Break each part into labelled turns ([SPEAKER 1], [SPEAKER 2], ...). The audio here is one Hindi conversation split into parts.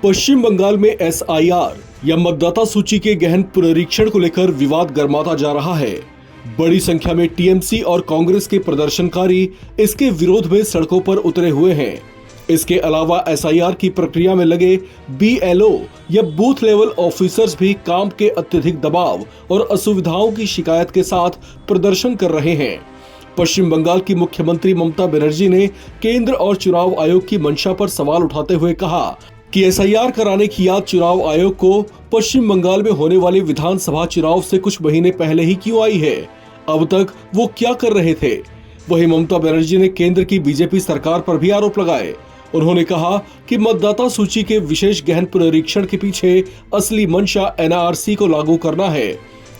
[SPEAKER 1] पश्चिम बंगाल में एसआईआर या मतदाता सूची के गहन पुनरीक्षण को लेकर विवाद गर्माता जा रहा है। बड़ी संख्या में टीएमसी और कांग्रेस के प्रदर्शनकारी इसके विरोध में सड़कों पर उतरे हुए हैं। इसके अलावा एसआईआर की प्रक्रिया में लगे बीएलओ या बूथ लेवल ऑफिसर्स भी काम के अत्यधिक दबाव और असुविधाओं की शिकायत के साथ प्रदर्शन कर रहे हैं। पश्चिम बंगाल की मुख्यमंत्री ममता बनर्जी ने केंद्र और चुनाव आयोग की मंशा पर सवाल उठाते हुए कहा कि एसआईआर कराने की याद चुनाव आयोग को पश्चिम बंगाल में होने वाले विधानसभा चुनाव से कुछ महीने पहले ही क्यों आई है? अब तक वो क्या कर रहे थे? वहीं ममता बनर्जी ने केंद्र की बीजेपी सरकार पर भी आरोप लगाए। उन्होंने कहा कि मतदाता सूची के विशेष गहन पुनरीक्षण के पीछे असली मंशा एनआरसी को लागू करना है।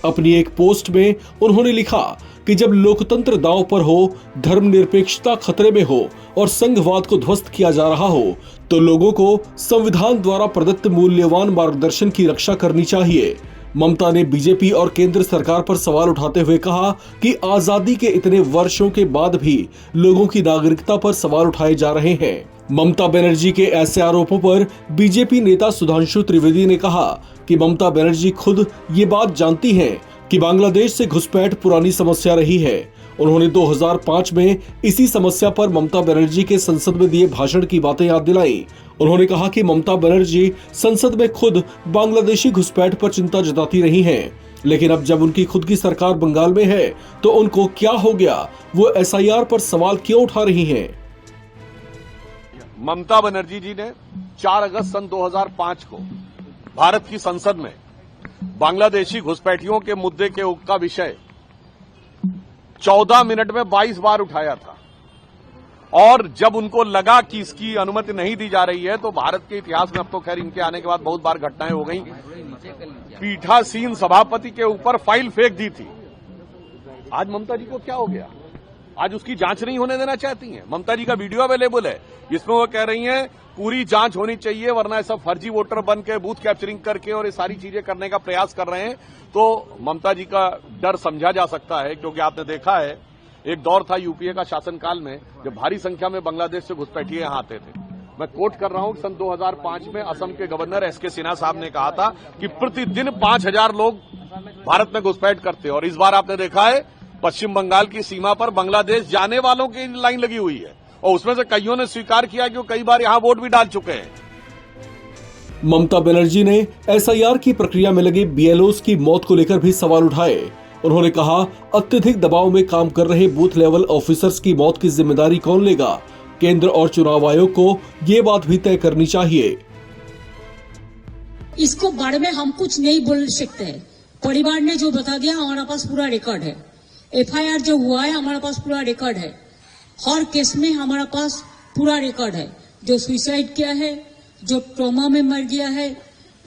[SPEAKER 1] अपनी एक पोस्ट में उन्होंने लिखा कि जब लोकतंत्र दांव पर हो, धर्मनिरपेक्षता खतरे में हो और संघवाद को ध्वस्त किया जा रहा हो, तो लोगों को संविधान द्वारा प्रदत्त मूल्यवान मार्गदर्शन की रक्षा करनी चाहिए। ममता ने बीजेपी और केंद्र सरकार पर सवाल उठाते हुए कहा कि आजादी के इतने वर्षों के बाद भी लोगों की नागरिकता पर सवाल उठाए जा रहे हैं। ममता बनर्जी के ऐसे आरोपों पर बीजेपी नेता सुधांशु त्रिवेदी ने कहा कि ममता बनर्जी खुद ये बात जानती हैं कि बांग्लादेश से घुसपैठ पुरानी समस्या रही है। उन्होंने 2005 में इसी समस्या पर ममता बनर्जी के संसद में दिए भाषण की बातें याद दिलाई। उन्होंने कहा कि ममता बनर्जी संसद में खुद बांग्लादेशी घुसपैठ पर चिंता जताती रही हैं, लेकिन अब जब उनकी खुद की सरकार बंगाल में है तो उनको क्या हो गया? वो एसआईआर पर सवाल क्यों उठा रही हैं?
[SPEAKER 2] ममता बनर्जी जी ने 4 अगस्त सन 2005 को भारत की संसद में बांग्लादेशी घुसपैठियों के मुद्दे का विषय 14 मिनट में 22 बार उठाया था। और जब उनको लगा कि इसकी अनुमति नहीं दी जा रही है तो भारत के इतिहास में, अब तो खैर इनके आने के बाद बहुत बार घटनाएं हो गई, पीठासीन सभापति के ऊपर फाइल फेंक दी थी। आज ममता जी को क्या हो गया? आज उसकी जांच नहीं होने देना चाहती हैं। ममता जी का वीडियो अवेलेबल है, इसमें वो कह रही हैं पूरी जांच होनी चाहिए, वरना ऐसा फर्जी वोटर बन के बूथ कैप्चरिंग करके और ये सारी चीजें करने का प्रयास कर रहे हैं। तो ममता जी का डर समझा जा सकता है, क्योंकि आपने देखा है एक दौर था यूपीए का शासनकाल में जब भारी संख्या में बांग्लादेश से घुसपैठिए यहां आते थे। मैं कोट कर रहा हूं, सन 2005 में असम के गवर्नर एसके सिन्हा साहब ने कहा था कि प्रतिदिन 5000 लोग भारत में घुसपैठ करते। और इस बार आपने देखा है पश्चिम बंगाल की सीमा पर बांग्लादेश जाने वालों की लाइन लगी हुई है और उसमें से कईयों ने स्वीकार किया कि वो कई बार यहां वोट भी डाल चुके हैं।
[SPEAKER 1] ममता बनर्जी ने एसआईआर की प्रक्रिया में लगे बीएलओस की मौत को लेकर भी सवाल उठाए। उन्होंने कहा, अत्यधिक दबाव में काम कर रहे बूथ लेवल ऑफिसर्स की मौत की जिम्मेदारी कौन लेगा? केंद्र और चुनाव आयोग को ये बात भी तय करनी चाहिए।
[SPEAKER 3] इसको बारे में हम कुछ नहीं बोल सकते हैं। परिवार ने जो बता दिया हमारे पास पूरा रिकॉर्ड है। एफआईआर जो हुआ है हमारे पास पूरा रिकॉर्ड है। हर केस में हमारे पास पूरा रिकॉर्ड है। जो सुसाइड किया है, जो ट्रॉमा में मर गया है,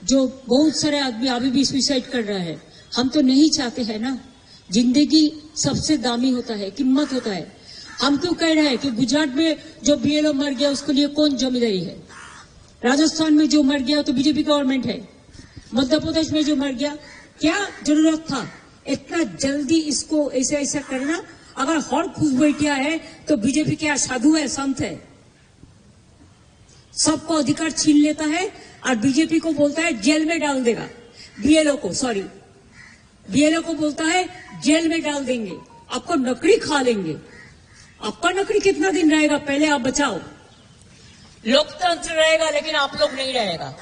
[SPEAKER 3] जो बहुत सारे आदमी अभी भी सुसाइड कर रहा है। हम तो नहीं चाहते हैं ना। जिंदगी सबसे दामी होता है, कीमत होता है। हम क्यों कह रहे हैं कि गुजरात में जो बीएलओ मर गया उसके लिए कौन जिम्मेदारी है? राजस्थान में जो मर गया तो बीजेपी गवर्नमेंट है। मध्य प्रदेश में जो मर गया, क्या जरूरत था इतना जल्दी इसको ऐसा करना? अगर हर खुश बैठिया है तो बीजेपी क्या साधु है, संत है? सबको अधिकार छीन लेता है और बीजेपी को बोलता है जेल में डाल देगा। बीएलओ को बोलता है जेल में डाल देंगे, आपको नकड़ी खा लेंगे। आपका नकड़ी कितना दिन रहेगा? पहले आप बचाओ। लोकतंत्र रहेगा लेकिन आप लोग नहीं रहेगा।